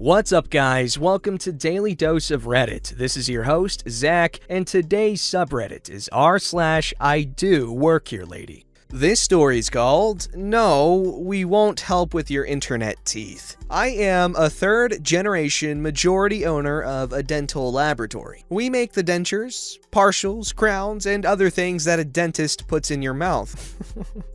What's up, guys? Welcome to Daily Dose of Reddit. This is your host, Zach, and today's subreddit is r/IDoWorkHereLady. This story's called, No, We Won't Help With Your Internet Teeth. I am a third-generation majority owner of a dental laboratory. We make the dentures, partials, crowns, and other things that a dentist puts in your mouth.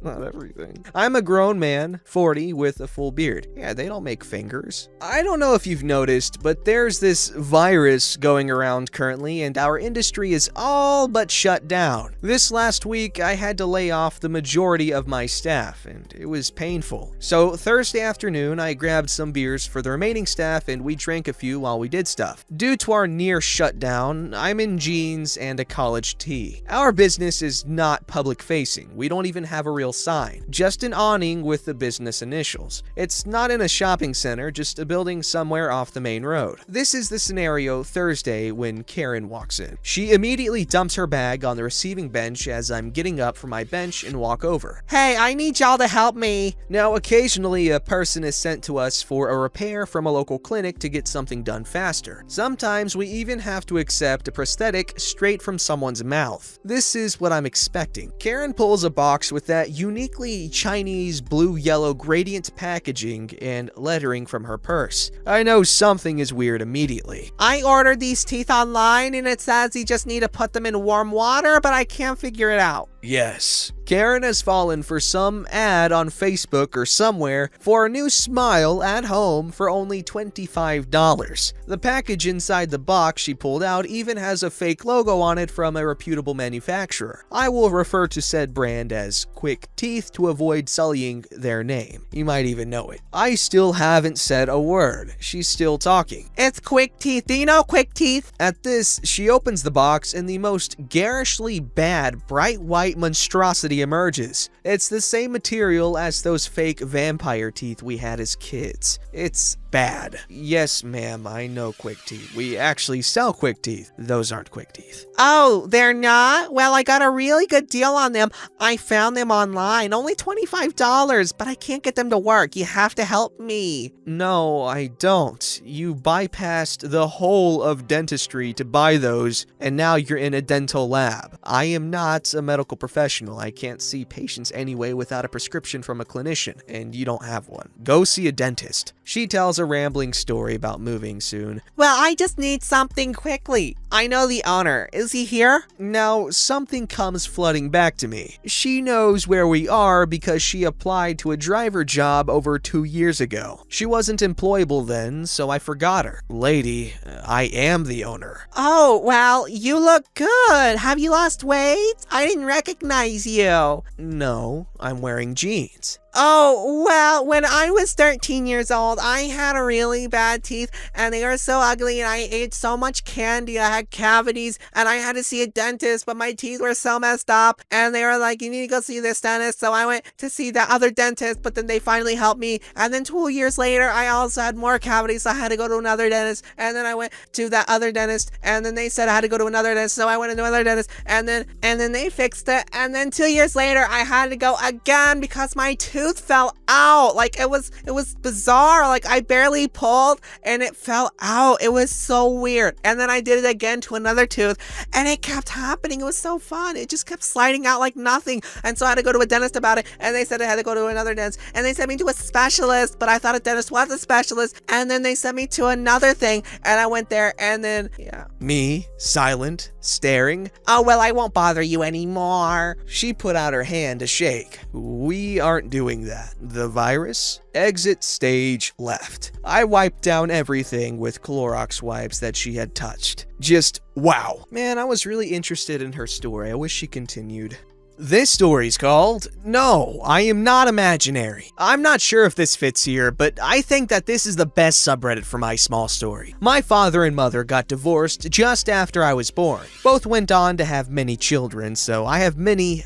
Not everything. I'm a grown man, 40, with a full beard. Yeah, they don't make fingers. I don't know if you've noticed, but there's this virus going around currently, and our industry is all but shut down. This last week, I had to lay off the majority of my staff, and it was painful. So Thursday afternoon, I grabbed some beers for the remaining staff, and we drank a few while we did stuff. Due to our near shutdown, I'm in jeans and a college tee. Our business is not public facing. We don't even have a real sign, just an awning with the business initials. It's not in a shopping center, just a building somewhere off the main road. This is the scenario Thursday when Karen walks in. She immediately dumps her bag on the receiving bench as I'm getting up from my bench and walk over. Hey, I need y'all to help me. Now, occasionally a person is sent to us for a repair from a local clinic to get something done faster. Sometimes we even have to accept a prosthetic straight from someone's mouth. This is what I'm expecting. Karen pulls a box with that uniquely Chinese blue-yellow gradient packaging and lettering from her purse. I know something is weird immediately. I ordered these teeth online and it says you just need to put them in warm water, but I can't figure it out. Yes. Karen has fallen for some ad on Facebook or somewhere for a new smile at home for only $25. The package inside the box she pulled out even has a fake logo on it from a reputable manufacturer. I will refer to said brand as Quick Teeth to avoid sullying their name. You might even know it. I still haven't said a word. She's still talking. It's Quick Teeth. Do you know Quick Teeth? At this, she opens the box and the most garishly bad bright white monstrosity emerges. It's the same material as those fake vampire teeth we had as kids. It's bad. Yes, ma'am, I know Quick Teeth. We actually sell Quick Teeth. Those aren't Quick Teeth. Oh, they're not? Well, I got a really good deal on them. I found them online. Only $25, but I can't get them to work. You have to help me. No, I don't. You bypassed the whole of dentistry to buy those, and now you're in a dental lab. I am not a medical professional. I can't see patients anyway without a prescription from a clinician, and you don't have one. Go see a dentist. She tells a rambling story about moving soon. Well, I just need something quickly. I know the owner. Is he here? Now, something comes flooding back to me. She knows where we are because she applied to a driver job over 2 years ago. She wasn't employable then, so I forgot her. Lady, I am the owner. Oh, well, you look good. Have you lost weight? I didn't recognize you. No, I'm wearing jeans. Oh, well, when I was 13 years old, I had a really bad teeth, and they were so ugly, and I ate so much candy, I had cavities, and I had to see a dentist, but my teeth were so messed up, and they were like, you need to go see this dentist, so I went to see the other dentist, but then they finally helped me, and then 2 years later, I also had more cavities, so I had to go to another dentist, and then I went to that other dentist, and then they said I had to go to another dentist, so I went to another dentist, and then they fixed it, and then 2 years later, I had to go again because my tooth fell out. Like it was bizarre. Like I barely pulled and it fell out. It was so weird. And then I did it again to another tooth and it kept happening. It was so fun. It just kept sliding out like nothing. And so I had to go to a dentist about it, and they said I had to go to another dentist, and they sent me to a specialist, but I thought a dentist was a specialist, and then they sent me to another thing, and I went there, and then yeah. Me, silent, staring. Oh, well, I won't bother you anymore. She put out her hand to shake. We aren't doing that. The virus? Exit stage left. I wiped down everything with Clorox wipes that she had touched. Just wow. Man, I was really interested in her story. I wish she continued. This story's called, No, I Am Not Imaginary. I'm not sure if this fits here, but I think that this is the best subreddit for my small story. My father and mother got divorced just after I was born. Both went on to have many children, so I have many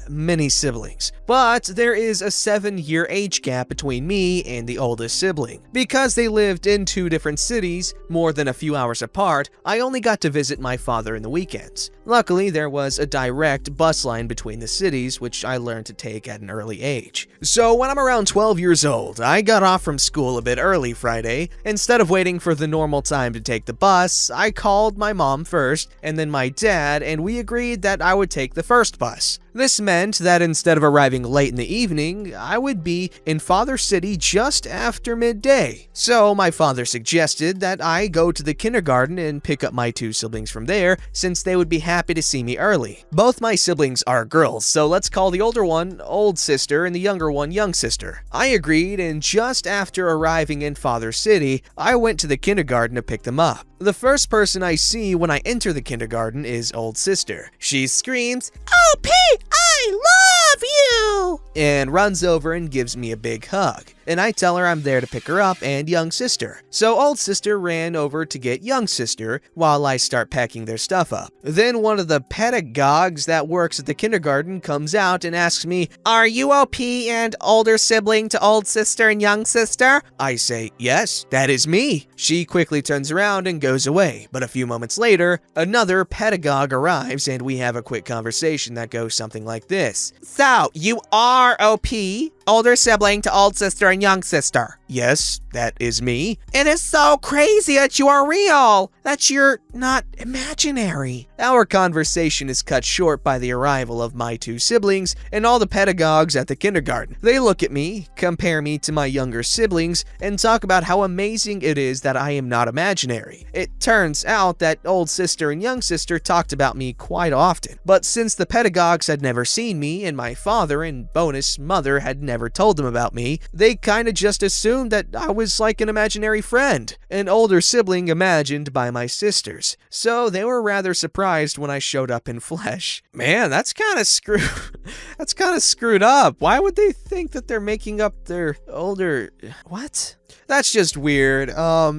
siblings. But there is a 7-year age gap between me and the oldest sibling. Because they lived in 2 different cities, more than a few hours apart, I only got to visit my father in the weekends. Luckily, there was a direct bus line between the cities, responsibilities, which I learned to take at an early age. So when I'm around 12 years old, I got off from school a bit early Friday. Instead of waiting for the normal time to take the bus, I called my mom first, and then my dad, and we agreed that I would take the first bus. This meant that instead of arriving late in the evening, I would be in Father City just after midday. So my father suggested that I go to the kindergarten and pick up my 2 siblings from there, since they would be happy to see me early. Both my siblings are girls, so let's call the older one old sister and the younger one young sister. I agreed, and just after arriving in Father City, I went to the kindergarten to pick them up. The first person I see when I enter the kindergarten is old sister. She screams, "OP, I love you!" and runs over and gives me a big hug. And I tell her I'm there to pick her up and young sister. So old sister ran over to get young sister while I start packing their stuff up. Then one of the pedagogues that works at the kindergarten comes out and asks me, "Are you OP and older sibling to old sister and young sister?" I say, "Yes, that is me." She quickly turns around and goes away, but a few moments later, another pedagogue arrives and we have a quick conversation that goes something like this. "So, you are OP? Older sibling to old sister and young sister?" "Yes, that is me." "It is so crazy that you are real, that you're not imaginary." Our conversation is cut short by the arrival of my 2 siblings and all the pedagogues at the kindergarten. They look at me, compare me to my younger siblings, and talk about how amazing it is that I am not imaginary. It turns out that old sister and young sister talked about me quite often, but since the pedagogues had never seen me and my father and bonus mother had never told them about me, they kinda just assumed that I was like an imaginary friend, an older sibling imagined by my sisters. So they were rather surprised when I showed up in flesh. Man, that's kinda screwed up. Why would they think that they're making up their older... What? That's just weird.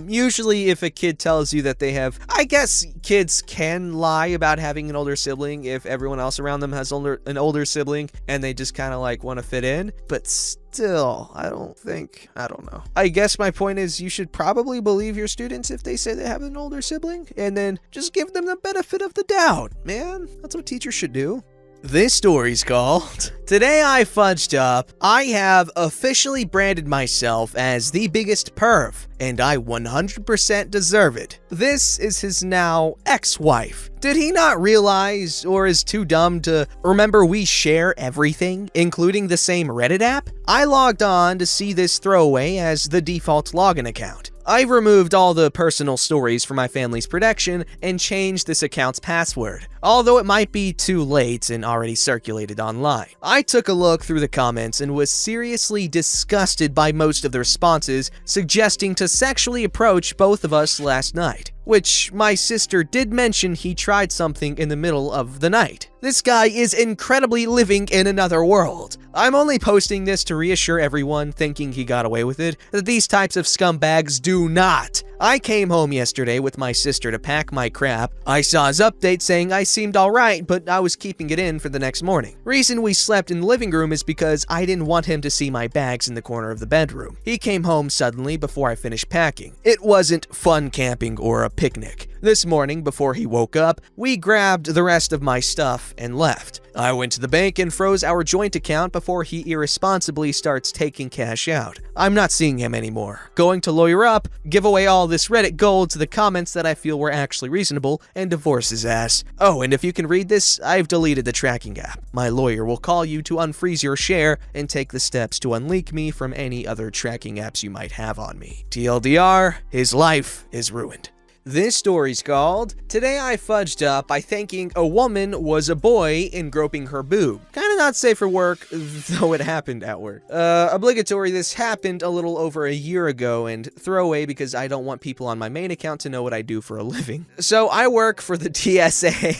Usually if a kid tells you that they have... I guess kids can lie about having an older sibling if everyone else around them has an older sibling and they just kind of like want to fit in. But still, I don't know. I guess my point is you should probably believe your students if they say they have an older sibling and then just give them the benefit of the doubt. Man, that's what teachers should do. This story's called, Today I Fudged Up. I have officially branded myself as the biggest perv, and I 100% deserve it. This is his now ex-wife. Did he not realize, or is too dumb to remember we share everything, including the same Reddit app? I logged on to see this throwaway as the default login account. I removed all the personal stories from my family's protection and changed this account's password, although it might be too late and already circulated online. I took a look through the comments and was seriously disgusted by most of the responses suggesting to sexually approach both of us last night, which my sister did mention he tried something in the middle of the night. This guy is incredibly living in another world. I'm only posting this to reassure everyone thinking he got away with it that these types of scumbags do not. I came home yesterday with my sister to pack my crap. I saw his update saying I seemed alright, but I was keeping it in for the next morning. Reason we slept in the living room is because I didn't want him to see my bags in the corner of the bedroom. He came home suddenly before I finished packing. It wasn't fun camping or a picnic. This morning, before he woke up, we grabbed the rest of my stuff and left. I went to the bank and froze our joint account before he irresponsibly starts taking cash out. I'm not seeing him anymore. Going to lawyer up, give away all this Reddit gold to the comments that I feel were actually reasonable, and divorce his ass. Oh, and if you can read this, I've deleted the tracking app. My lawyer will call you to unfreeze your share and take the steps to unleak me from any other tracking apps you might have on me. TLDR, his life is ruined. This story's called, Today I Fudged Up by thinking a woman was a boy and groping her boob. Kinda not safe for work, though it happened at work. Obligatory, this happened a little over a year ago, and throwaway because I don't want people on my main account to know what I do for a living. So I work for the TSA.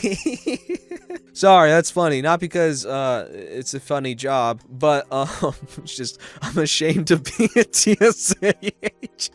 Sorry, that's funny. Not because it's a funny job, but it's just I'm ashamed to be a TSA agent.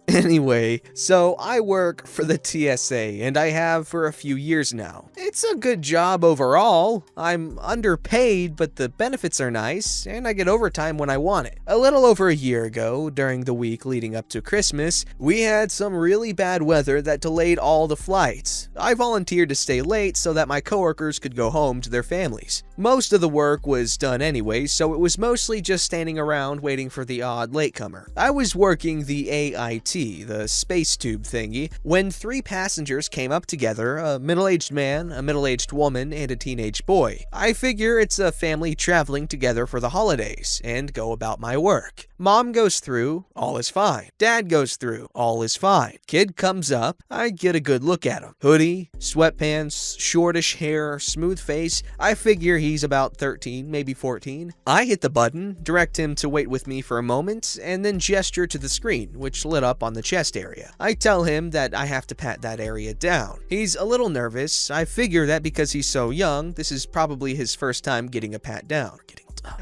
Anyway, so I work for the TSA, and I have for a few years now. It's a good job overall. I'm underpaid, but the benefits are nice, and I get overtime when I want it. A little over a year ago, during the week leading up to Christmas, we had some really bad weather that delayed all the flights. I volunteered to stay late so that my coworkers could go home to their families. Most of the work was done anyway, so it was mostly just standing around waiting for the odd latecomer. I was working the AIT, the space tube thingy, when 3 passengers came up together, a middle-aged man, a middle-aged woman, and a teenage boy. I figure it's a family traveling together for the holidays, and go about my work. Mom goes through, all is fine. Dad goes through, all is fine. Kid comes up, I get a good look at him. Hoodie, sweatpants, shortish hair, smooth face. I figure he's about 13, maybe 14. I hit the button, direct him to wait with me for a moment, and then gesture to the screen, which lit up on the chest area. I tell him that I have to pat that area down. He's a little nervous. I figure that because he's so young, this is probably his first time getting a pat down.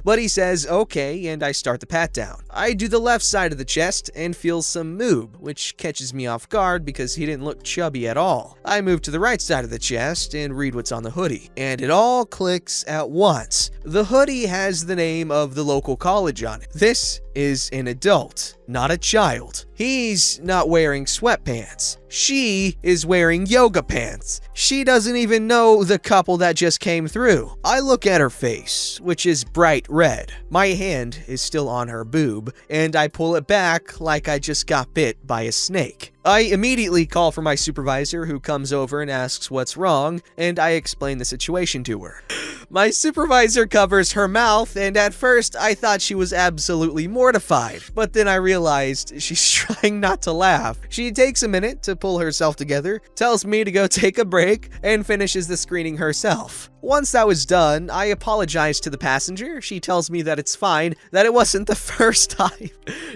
But he says okay, and I start the pat down. I do the left side of the chest and feel some moob, which catches me off guard because he didn't look chubby at all. I move to the right side of the chest and read what's on the hoodie, and it all clicks at once. The hoodie has the name of the local college on it. This is an adult, not a child. He's not wearing sweatpants. She is wearing yoga pants. She doesn't even know the couple that just came through. I look at her face, which is bright red. My hand is still on her boob, and I pull it back like I just got bit by a snake. I immediately call for my supervisor, who comes over and asks what's wrong, and I explain the situation to her. My supervisor covers her mouth, and at first I thought she was absolutely mortified, but then I realized she's trying not to laugh. She takes a minute to pull herself together, tells me to go take a break, and finishes the screening herself. Once that was done, I apologize to the passenger. She tells me that it's fine, that it wasn't the first time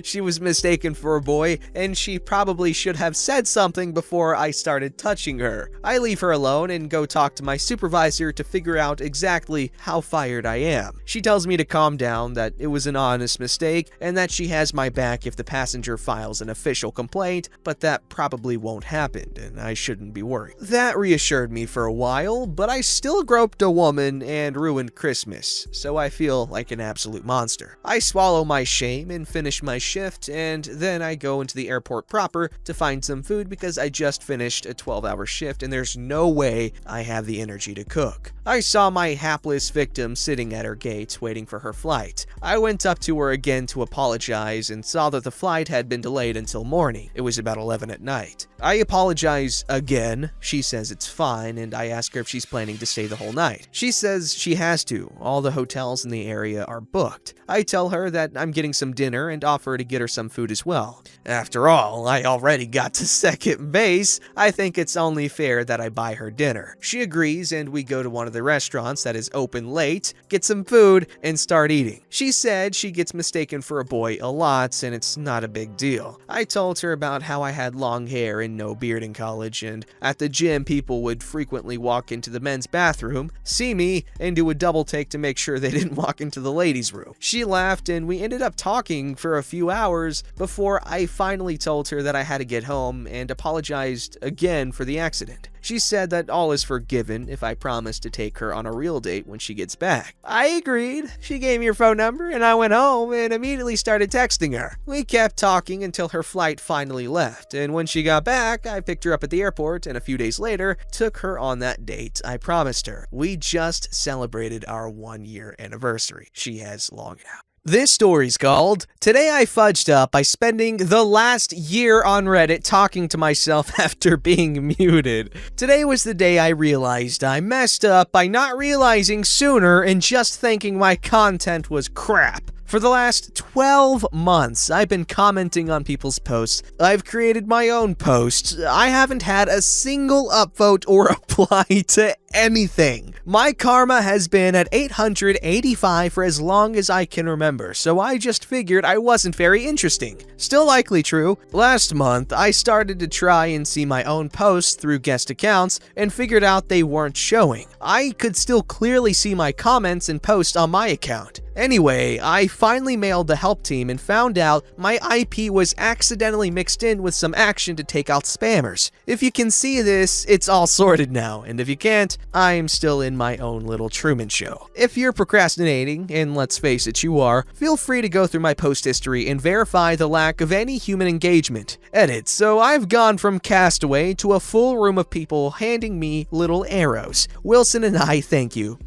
she was mistaken for a boy, and she probably should have said something before I started touching her. I leave her alone and go talk to my supervisor to figure out exactly how fired I am. She tells me to calm down, that it was an honest mistake, and that she has my back if the passenger files an official complaint, but that probably won't happen, and I shouldn't be worried. That reassured me for a while, but I still groped a woman and ruined Christmas, so I feel like an absolute monster. I swallow my shame and finish my shift, and then I go into the airport proper to find some food because I just finished a 12-hour shift and there's no way I have the energy to cook. I saw my hapless victim sitting at her gate waiting for her flight. I went up to her again to apologize and saw that the flight had been delayed until morning. It was about 11 at night. I apologize again. She says it's fine, and I ask her if she's planning to stay the whole night. She says she has to. All the hotels in the area are booked. I tell her that I'm getting some dinner and offer to get her some food as well. After all, I already got to second base. I think it's only fair that I buy her dinner. She agrees, and we go to one of the restaurants that is open late, get some food, and start eating. She said she gets mistaken for a boy a lot, and it's not a big deal. I told her about how I had long hair and no beard in college, and at the gym people would frequently walk into the men's bathroom, see me, and do a double take to make sure they didn't walk into the ladies' room. She laughed, and we ended up talking for a few hours before I finally told her that I had to get home and apologized again for the accident. She said that all is forgiven if I promise to take her on a real date when she gets back. I agreed. She gave me her phone number, and I went home and immediately started texting her. We kept talking until her flight finally left, and when she got back, I picked her up at the airport, and a few days later, took her on that date I promised her. We just celebrated our 1-year anniversary. She has long enough. This story's called, Today I Fudged Up by Spending the Last Year on Reddit Talking to Myself After Being Muted. Today was the day I realized I messed up by not realizing sooner and just thinking my content was crap. For the last 12 months, I've been commenting on people's posts. I've created my own posts. I haven't had a single upvote or reply to anything. My karma has been at 885 for as long as I can remember, so I just figured I wasn't very interesting. Still likely true. Last month, I started to try and see my own posts through guest accounts and figured out they weren't showing. I could still clearly see my comments and posts on my account. Anyway, I finally mailed the help team and found out my IP was accidentally mixed in with some action to take out spammers. If you can see this, it's all sorted now, and if you can't, I'm still in my own little Truman Show. If you're procrastinating, and let's face it, you are, feel free to go through my post history and verify the lack of any human engagement. Edit, so I've gone from Castaway to a full room of people handing me little arrows. Wilson and I thank you.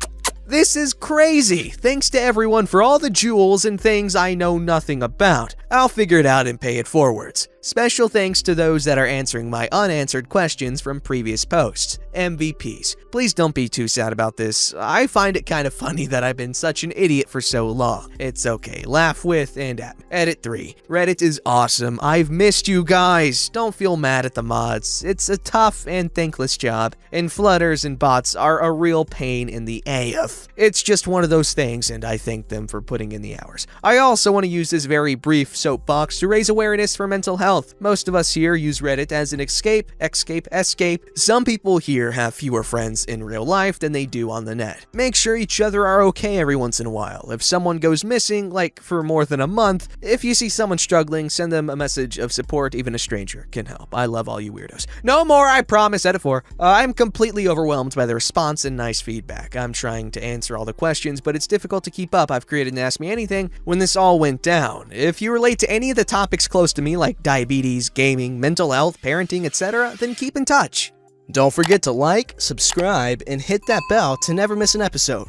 This is crazy! Thanks to everyone for all the jewels and things I know nothing about. I'll figure it out and pay it forwards. Special thanks to those that are answering my unanswered questions from previous posts. MVPs. Please don't be too sad about this. I find it kind of funny that I've been such an idiot for so long. It's okay. Laugh with and at me. Edit 3. Reddit is awesome. I've missed you guys. Don't feel mad at the mods. It's a tough and thankless job, and flutters and bots are a real pain in the AF. It's just one of those things, and I thank them for putting in the hours. I also want to use this very brief soapbox to raise awareness for mental health. Most of us here use Reddit as an escape. Some people here have fewer friends in real life than they do on the net. Make sure each other are okay every once in a while. If someone goes missing, like for more than a month, if you see someone struggling, send them a message of support. Even a stranger can help. I love all you weirdos. No more, I promise. Edit 4. I'm completely overwhelmed by the response and nice feedback. I'm trying to answer all the questions, but it's difficult to keep up. I've created an Ask Me Anything when this all went down. If you relate to any of the topics close to me, like diabetes, gaming, mental health, parenting, etc., then keep in touch. Don't forget to like, subscribe, and hit that bell to never miss an episode.